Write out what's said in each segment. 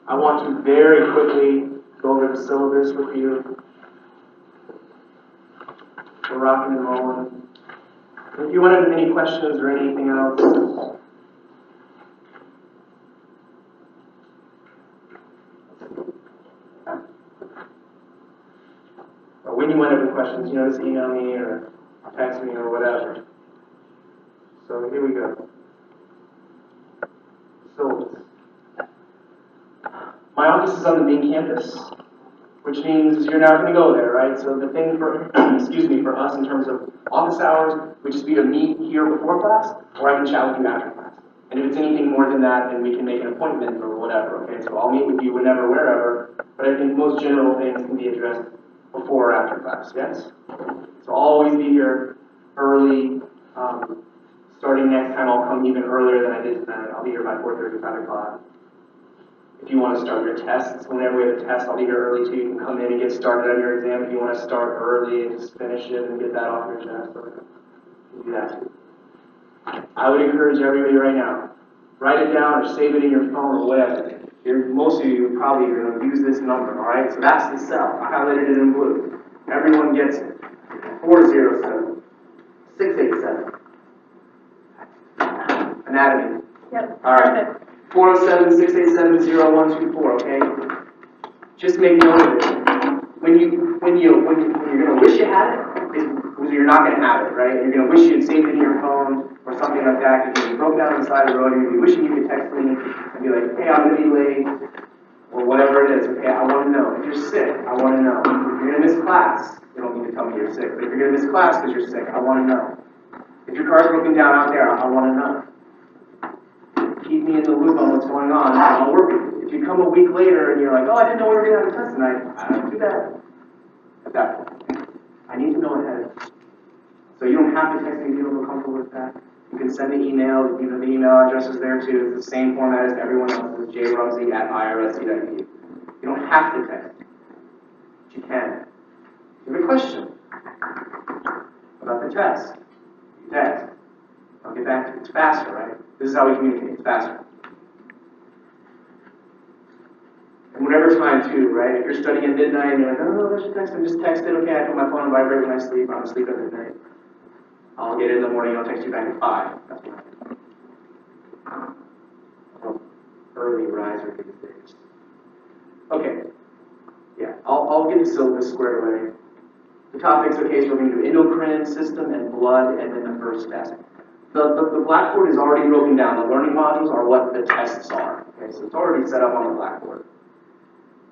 I want to very quickly go over the syllabus with you. We're rocking and rolling. If you want to have any questions or anything else, or when you want to have questions, just email me or text me or whatever. So here we go. Syllabus. My office is on the main campus, which means you're now going to go there, right? So the thing for, for us in terms of office hours would just be to meet here before class, or I can chat with you after class. And if it's anything more than that, then we can make an appointment or whatever, okay? So I'll meet with you whenever, wherever, but I think most general things can be addressed before or after class, yes? So I'll always be here early. Starting next time, I'll come even earlier than I did tonight. I'll be here by 4:30, 5 o'clock. If you want to start your tests, whenever we have a test, I'll be here early too. You can come in and get started on your exam if you want to start early and just finish it and get that off your chest. You can do that too. I would encourage everybody right now, write it down or save it in your phone or whatever. Most of you probably are going to use this number, all right? So that's the cell. I highlighted it in blue. Everyone gets it. 407 687. Anatomy. Yep. All right. 407-687-0124, okay? Just make note of it. When you're going to wish you had it, is because you're not going to have it, right? You're going to wish you had saved it in your phone or something like that because you broke down on the side of the road and you're wishing you could text me and be like, hey, I'm going to be late or whatever it is, okay? I want to know. If you're sick, I want to know. If you're going to miss class, you don't need to tell me you're sick, but if you're going to miss class because you're sick, I want to know. If your car's broken down out there, I want to know. Keep me in the loop on what's going on, and I'll work with you. If you come a week later and you're like, oh, I didn't know we were going to have a test tonight, I don't do that at that point. I need to know ahead. So you don't have to text me if you don't feel comfortable with that. You can send an email. The email address is there too. It's the same format as everyone else's, jrumsey@irs.edu. You don't have to text, but you can. If you have a question about the test, you text. I'll get back to you. It's faster, right? This is how we communicate. It's faster. And whatever time, too, right? If you're studying at midnight and you're like, oh, I should text, I'm just texting. Okay, I put my phone on vibrate when I sleep. I'm asleep at midnight. I'll get it in the morning. I'll text you back at 5. That's what I do. Oh, early riser these days. Okay. Yeah, I'll get the syllabus squared away. The topics, okay, so we're going to do endocrine system and blood, and then the first test. The Blackboard is already broken down. The learning modules are what the tests are. Okay, so it's already set up on the Blackboard.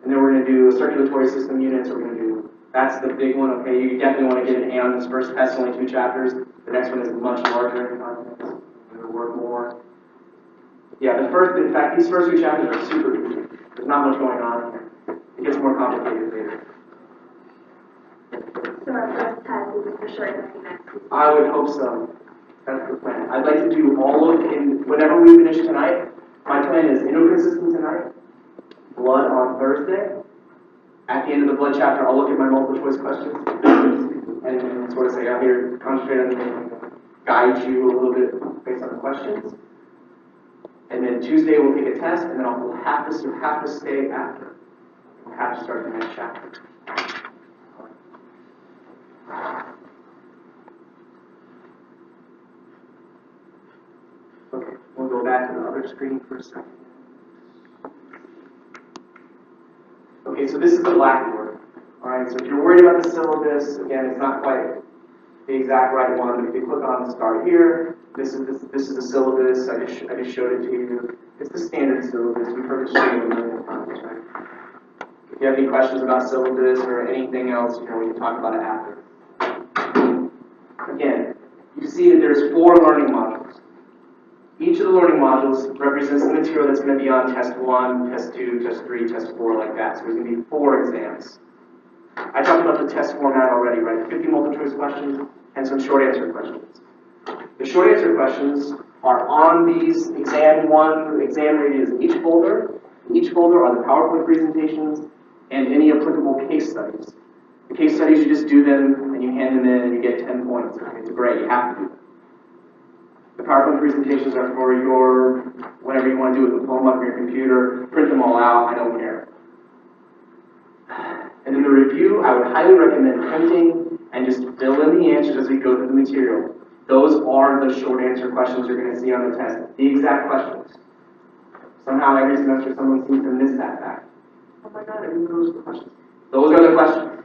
And then we're going to do circulatory system units. We're going to do, that's the big one. Okay, you definitely want to get an A on this first test, only 2 chapters. The next one is much larger in context. We're going to work more. Yeah, in fact, these first 2 chapters are super easy. There's not much going on here. It gets more complicated later. So our first test is for sure going to be next week. I would hope so. That's the plan. I'd like to do all of it whenever we finish tonight. My plan is endocrine system tonight, blood on Thursday. At the end of the blood chapter, I'll look at my multiple choice questions and sort of say, I'm here to concentrate on the guide you a little bit based on the questions. And then Tuesday we'll take a test, and then we'll have to stay after. We'll have to start the next chapter. Okay, we'll go back to the other screen for a second. Okay, so this is the Blackboard. Alright, so if you're worried about the syllabus, again, it's not quite the exact right one, but if you click on Start Here, this is the syllabus. I just showed it to you. It's the standard syllabus. We've heard it shown a million times, right? If you have any questions about syllabus or anything else, we can talk about it after. Again, you see that there's 4 learning modules. Each of the learning modules represents the material that's going to be on test 1, test 2, test 3, test 4, like that. So there's going to be 4 exams. I talked about the test format already, right? 50 multiple choice questions and some short answer questions. The short answer questions are on these exam radius in each folder. In each folder are the PowerPoint presentations and any applicable case studies. The case studies, you just do them and you hand them in and you get 10 points. It's great, you have to do them. The PowerPoint presentations are for your, whatever you want to do with them, pull them up on your computer, print them all out, I don't care. And in the review, I would highly recommend printing and just fill in the answers as we go through the material. Those are the short answer questions you're going to see on the test. The exact questions. Somehow every semester someone seems to miss that fact. Oh my God, I didn't know those were questions. Those are the questions.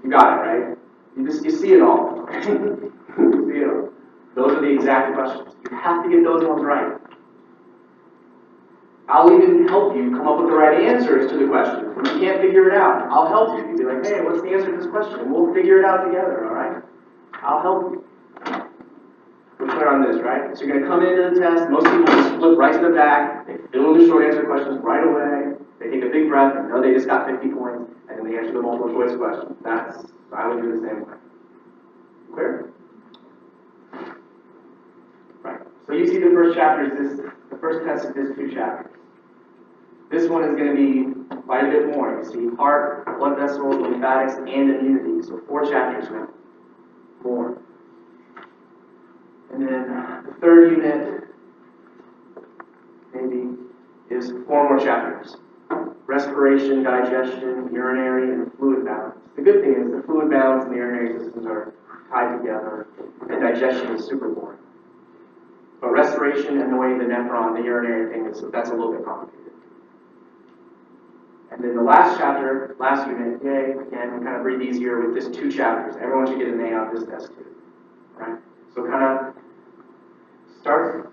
You got it, right? You see it all. You see it all. Those are the exact questions. You have to get those ones right. I'll even help you come up with the right answers to the question. When you can't figure it out, I'll help you. You'll be like, hey, what's the answer to this question? We'll figure it out together, all right? I'll help you. We're clear on this, right? So you're going to come into the test. Most people just flip right to the back. They fill in the short answer questions right away. They take a big breath and know they just got 50 points, and then they answer the multiple choice question. I would do the same way. Clear? Right. So you see the first chapter is this, the first test is this 2 chapters. This one is going to be quite a bit more. You see heart, blood vessels, lymphatics, and immunity. So 4 chapters now. More. And then the third unit, maybe, is 4 more chapters. Respiration, digestion, urinary, and fluid balance. The good thing is the fluid balance and the urinary systems are tied together, and digestion is super boring. But respiration and the way the nephron, the urinary thing is, that's a little bit complicated. And then the last chapter, last unit, yay, again, we kind of breathe easier with just 2 chapters. Everyone should get an A on this test too. Right? So kind of start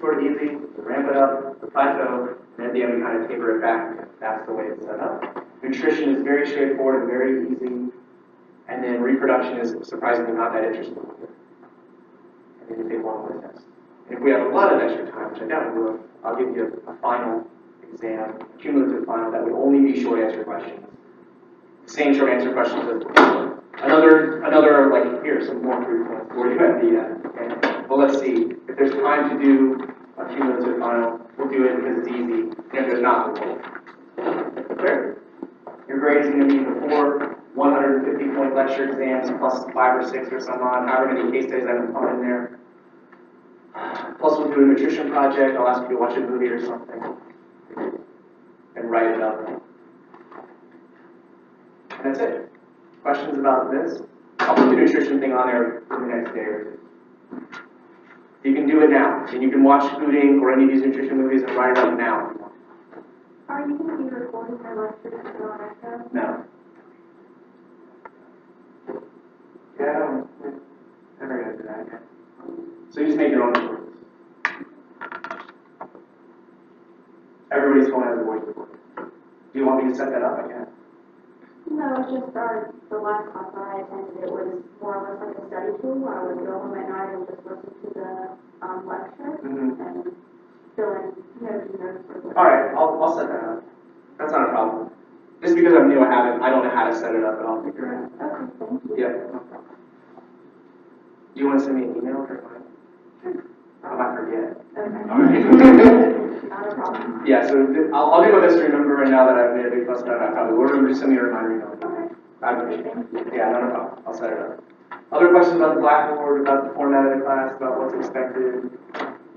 sort of easy, ramp it up, the plateau, and at the end we kind of taper it back. That's the way it's set up. Nutrition is very straightforward and very easy. And then reproduction is surprisingly not that interesting. And then you take 1 more test. And if we have a lot of extra time, which I doubt we will, I'll give you a final exam, a cumulative final, that would only be short answer questions. Same short answer questions as before. Another like, here's some more proof points for you at the end. Okay? Well, let's see. If there's time to do a cumulative final, we'll do it because it's easy. And if there's not, we won't. Clear? Your grade is going to be the 4 150-point lecture exams plus 5 or 6 or some odd, however many case studies I can put in there. Plus, we'll do a nutrition project. I'll ask you to watch a movie or something and write it up. And that's it. Questions about this? I'll put the nutrition thing on there for the next day or 2. You can do it now. And you can watch Food Inc. or any of these nutrition movies and write it up now. Are you going to be recording your lectures on Echo? No. Yeah, I'm never going to do that again. So you just make your own recordings. Everybody's phone has a voice recorder. Do you want me to set that up? I can. No, it's just the last class that I attended, it was more or less like a study tool. I would go home at night and just listen to the lecture and fill in notes. All right, I'll set that up. That's not a problem. Just because I'm new, I don't know how to set it up, but I'll figure it out. Okay, thank you. Yeah, no problem. Do you want to send me an email or what? Sure. I might forget. Okay. All right. Not a problem. Yeah, so I'll do my best to remember, and now that I've made a big fuss about it, I probably will remember. Just send me a reminder email. Okay. I appreciate it. Yeah, not a problem. I'll set it up. Other questions about the Blackboard, about the format of the class, about what's expected?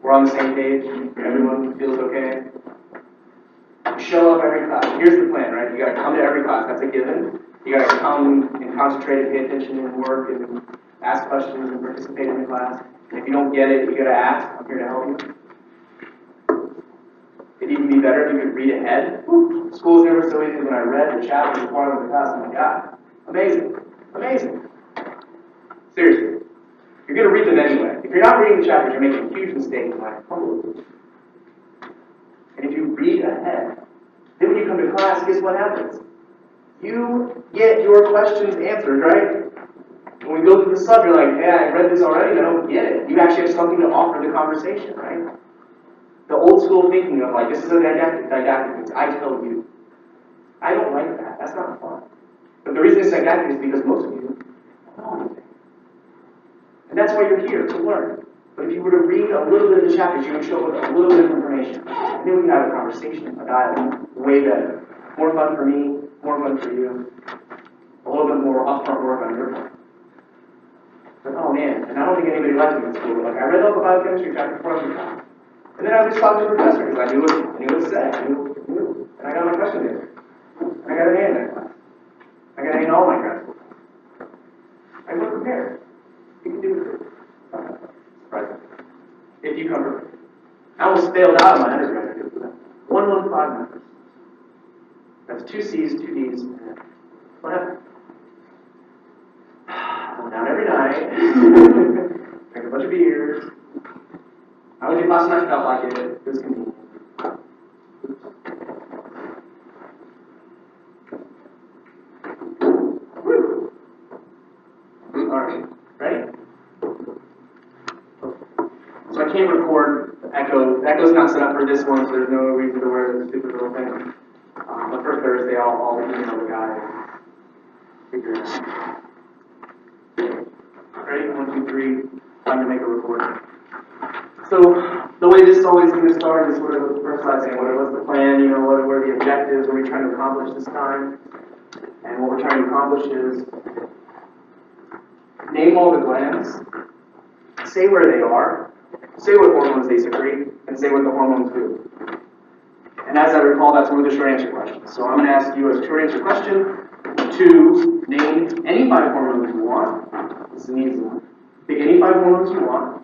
We're on the same page? Everyone feels okay? Show up every class. Here's the plan, right? You got to come to every class. That's a given. You got to come and concentrate and pay attention and work and ask questions and participate in the class. And if you don't get it, you got to ask. I'm here to help you. It'd even be better if you could read ahead. School's never so easy. When I read the chapter before I went to class, oh my God. Amazing. Amazing. Seriously. You're going to read them anyway. If you're not reading the chapters, you're making a huge mistake in my humble opinion. And if you read ahead, then when you come to class, guess what happens? You get your questions answered, right? When we go through the sub, you're like, hey, I read this already, I don't get it. You actually have something to offer the conversation, right? The old school thinking of like, this is a didactic thing, I tell you. I don't like that. That's not fun. But the reason it's didactic is because most of you don't know anything. And that's why you're here, to learn. But if you were to read a little bit of the chapters, you would show up with a little bit of information. And then we can have a conversation, a dialogue, way better. More fun for me, more fun for you. A little bit more upfront work on your part. But oh man, and I don't think anybody likes me in school, but like I read all the biochemistry chapter before I was in class. And then I would just talk to the professor because I knew what to say. I knew. And I got my questions in. I got an A in that class. I got an A in all my grad school classes. I was prepared. You can do it. Surprising. If you come prepared. I almost failed out of my undergraduate for that. 115 members. That's 2 C's, 2 D's, and whatever. I went out every night, drank a bunch of beers. I went to class and I felt like it. It was convenient. Woo. All right, ready? So I can't record the echo. The echo's not set up for this one, so there's no reason to wear this stupid little thing. But for Thursday, I'll email the guy and figure it out. Ready? 1, 2, 3. Time to make a recording. So the way this is always going to start is sort of the first slide saying, what's the plan? You know, what are the objectives? What are we trying to accomplish this time? And what we're trying to accomplish is name all the glands, say where they are, say what hormones they secrete, and say what the hormones do. And as I recall, that's one of the short answer questions. So I'm going to ask you as a short answer question to name any 5 hormones you want. This is an easy one. Pick any 5 hormones you want.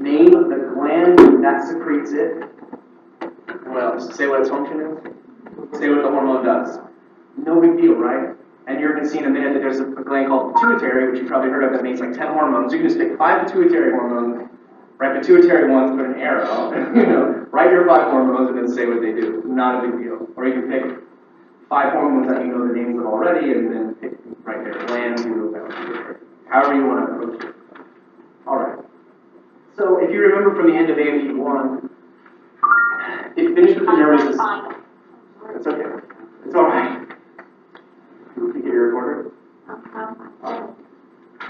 Name the gland that secretes it. What else? Say what its function is. Say what the hormone does. No big deal, right? And you're going to see in a minute that there's a gland called pituitary, which you've probably heard of, that makes like 10 hormones. You can just pick 5 pituitary hormones, write pituitary ones, put an arrow, write your 5 hormones, and then say what they do. Not a big deal. Or you can pick 5 hormones that you know the names of already, and then pick right there, glands, however you want to approach it. All right. So if you remember from the end of AFE 1, it finished with the nervous system. It's okay. It's all right. You can get your recorder.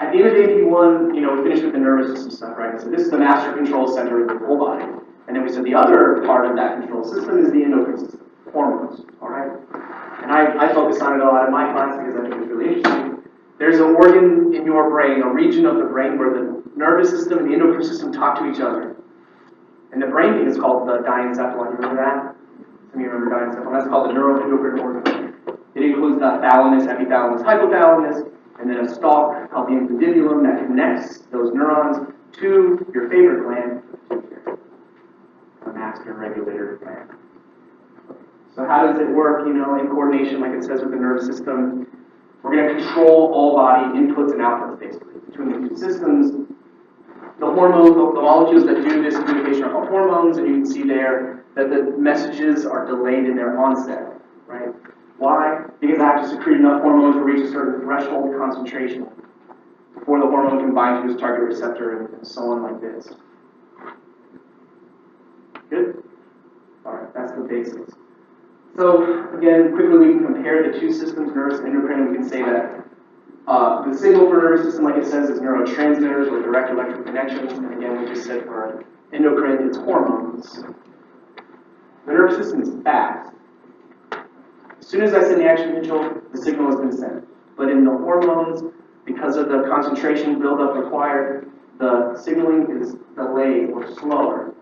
At the end of AFE 1, we finished with the nervous system stuff, right? So this is the master control center of the whole body. And then we said the other part of that control system is the endocrine system, hormones, all right? And I focus on it a lot in my class because I think it's really interesting. There's an organ in your brain, a region of the brain where the nervous system and the endocrine system talk to each other. And the brain thing is called the diencephalon. You remember that? Some of you remember diencephalon. That's called the neuroendocrine organ. It includes the thalamus, epithalamus, hypothalamus, and then a stalk called the infundibulum that connects those neurons to your favorite gland, the master regulator gland. So how does it work, in coordination, like it says with the nervous system? We're going to control all body inputs and outputs, basically, between the 2 systems. The hormones, the molecules that do this communication are called hormones, and you can see there that the messages are delayed in their onset, right? Why? Because I have to secrete enough hormones to reach a certain threshold concentration before the hormone can bind to its target receptor and so on like this. Good? All right, that's the basics. So, again, quickly we can compare the 2 systems, nervous and endocrine, and we can say that the signal for nervous system, like it says, is neurotransmitters or direct electrical connections. And again, we just said for endocrine, it's hormones. The nervous system is fast. As soon as I send the action potential, the signal has been sent. But in the hormones, because of the concentration buildup required, the signaling is delayed or slower.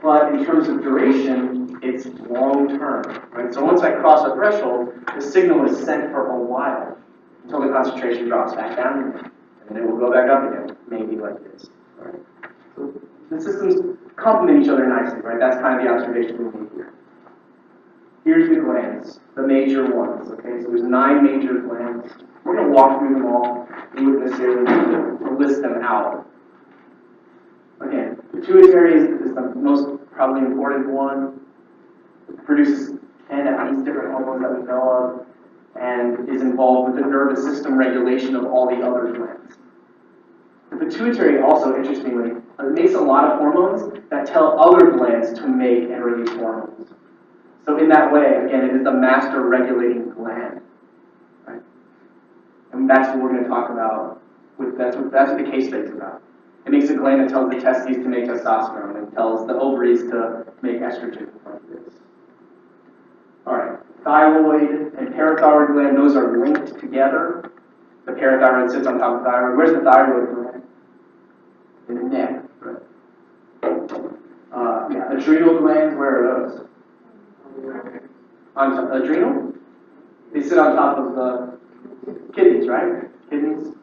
But in terms of duration, it's long-term, right? So once I cross a threshold, the signal is sent for a while until the concentration drops back down again. And then it will go back up again, maybe like this, right? So the systems complement each other nicely, right? That's kind of the observation we made here. Here's the glands, the major ones, okay? So there's 9 major glands. We're going to walk through them all. We wouldn't necessarily need to list them out. Again, pituitary is the most probably important one. It produces 10 at least different hormones that we know of, and is involved with the nervous system regulation of all the other glands. The pituitary also, interestingly, makes a lot of hormones that tell other glands to make and release hormones. So in that way, again, it is the master regulating gland, right? And that's what we're going to talk about. That's what the case study is about. It makes a gland that tells the testes to make testosterone and tells the ovaries to make estrogen, like this. All right, thyroid and parathyroid gland, those are linked together. The parathyroid sits on top of the thyroid. Where's the thyroid gland? In the neck, right? Yeah, adrenal glands, where are those? Adrenal? They sit on top of the kidneys, right? Kidneys.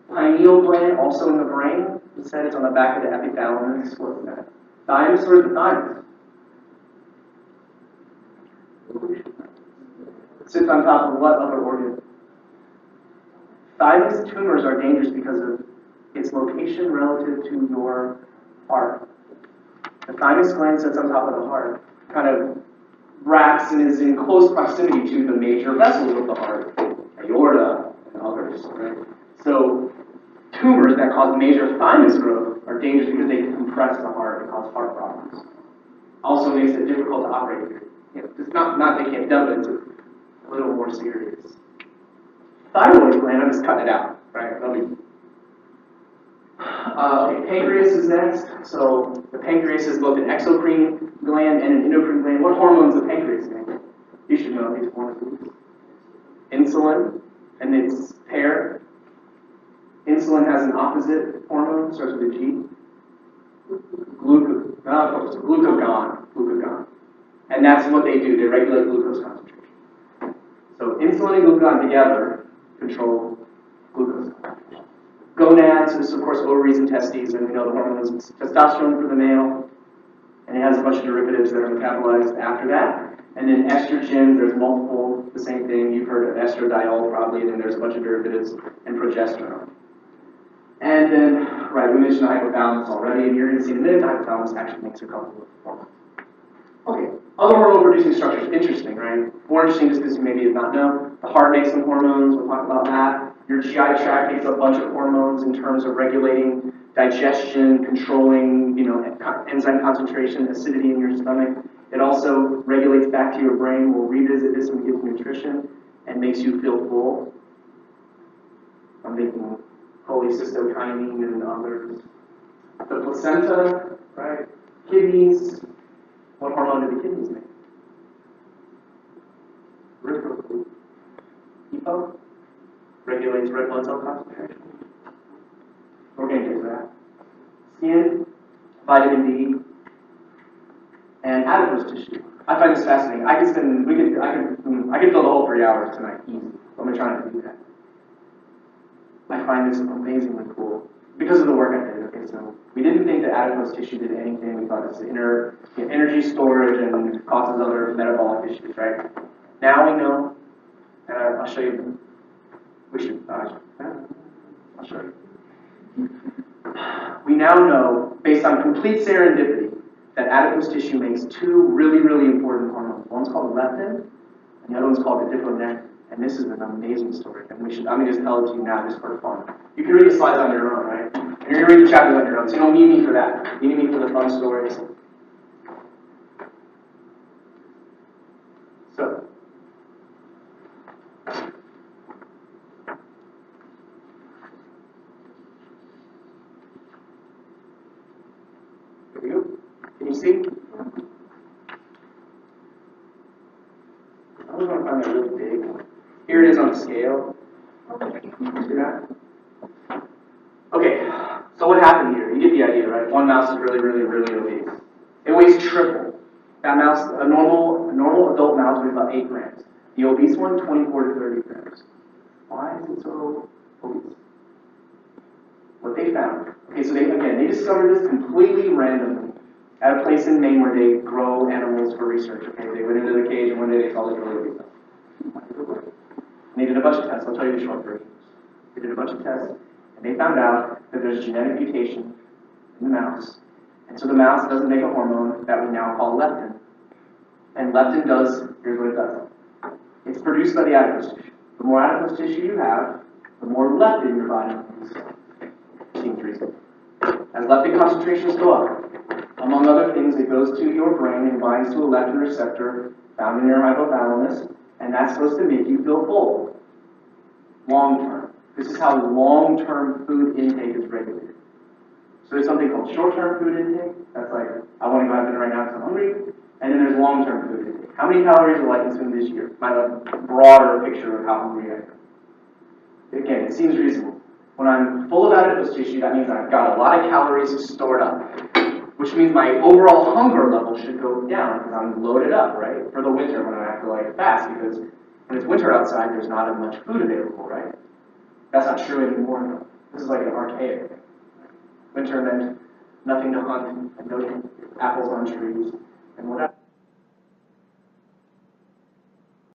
Pineal gland, also in the brain. It said it's on the back of the epithalamus. What's that? Thymus, where's the thymus? It sits on top of what other organ? Thymus tumors are dangerous because of its location relative to your heart. The thymus gland sits on top of the heart, kind of wraps and is in close proximity to the major vessels of the heart, aorta, and others. Right? So tumors that cause major thymus growth are dangerous because they compress the heart and cause heart problems. Also makes it difficult to operate. It's not they can't do it, it's a little more serious. Thyroid gland, I'm just cutting it out, right? Okay, pancreas is next. So the pancreas is both an exocrine gland and an endocrine gland. What hormones the pancreas make? You should know these hormones. Insulin and its pair. Insulin has an opposite hormone, starts with a G. Glucagon. And that's what they do. They regulate glucose concentration. So insulin and glucagon together control glucose concentration. Gonads is, of course, ovaries and testes, and we know the hormones. Testosterone for the male, and it has a bunch of derivatives that are metabolized after that. And then estrogen, there's multiple, the same thing. You've heard of estradiol probably, and then there's a bunch of derivatives, and progesterone. And then, right, we mentioned the hypothalamus already, and you're going to see in a minute, the hypothalamus actually makes a couple of hormones. Okay, other hormone-producing structures, interesting, right? More interesting just because you maybe did not know. The heart makes some hormones, we'll talk about that. Your GI tract makes a bunch of hormones in terms of regulating digestion, controlling, enzyme concentration, acidity in your stomach. It also regulates back to your brain. We'll revisit this when we get to nutrition, and makes you feel full. I'm thinking cholecystokinin and others. The placenta, right? Kidneys. What hormone do the kidneys make? Erythropoietin. EPO regulates red blood cell concentration. We're going to get to that. Skin, vitamin D, and adipose tissue. I find this fascinating. I could fill the whole 3 hours tonight easy. I'm going to try not to do that. I find this amazingly cool because of the work I did. Okay, so we didn't think that adipose tissue did anything. We thought it's energy storage and causes other metabolic issues, right? Now we know, and I'll show you. I'll show you. We now know, based on complete serendipity, that adipose tissue makes two really, really important hormones. One's called leptin, and the other one's called adiponectin. And this is an amazing story, and I'm going to just tell it to you now just for fun. You can read the slides on your own, right? And you're going to read the chapters on your own, so you don't need me for that. You need me for the fun stories. So, here we go. Can you see? I was going to find that really big. Here it is on the scale. See that? Okay, so what happened here? You get the idea, right? One mouse is really, really, really obese. It weighs triple. That mouse, a normal adult mouse weighs about 8 grams. The obese one, 24 to 30 grams. Why is it so obese? What they found. Okay, so they discovered this completely randomly at a place in Maine where they grow animals for research. Okay, they went into the cage and one day they saw this really obese. And they did a bunch of tests. I'll tell you the short version. They did a bunch of tests, and they found out that there's a genetic mutation in the mouse. And so the mouse doesn't make a hormone that we now call leptin. And leptin does, here's what it does. It's produced by the adipose tissue. The more adipose tissue you have, the more leptin your body needs. Seems reasonable. As leptin concentrations go up, among other things, it goes to your brain and binds to a leptin receptor found in your hypothalamus, and that's supposed to make you feel full. Long term. This is how long-term food intake is regulated. So there's something called short-term food intake. That's like, I want to go have dinner right now because I'm hungry. And then there's long-term food intake. How many calories will I consume this year? Kind of a broader picture of how hungry I am. Again, it seems reasonable. When I'm full of adipose tissue, that means I've got a lot of calories stored up. which means my overall hunger level should go down because I'm loaded up, right? For the winter when I have to like fast, because when it's winter outside, there's not as much food available, right? That's not true anymore, though. This is like an archaic thing. Winter meant nothing to hunt, and no apples on trees, and whatever.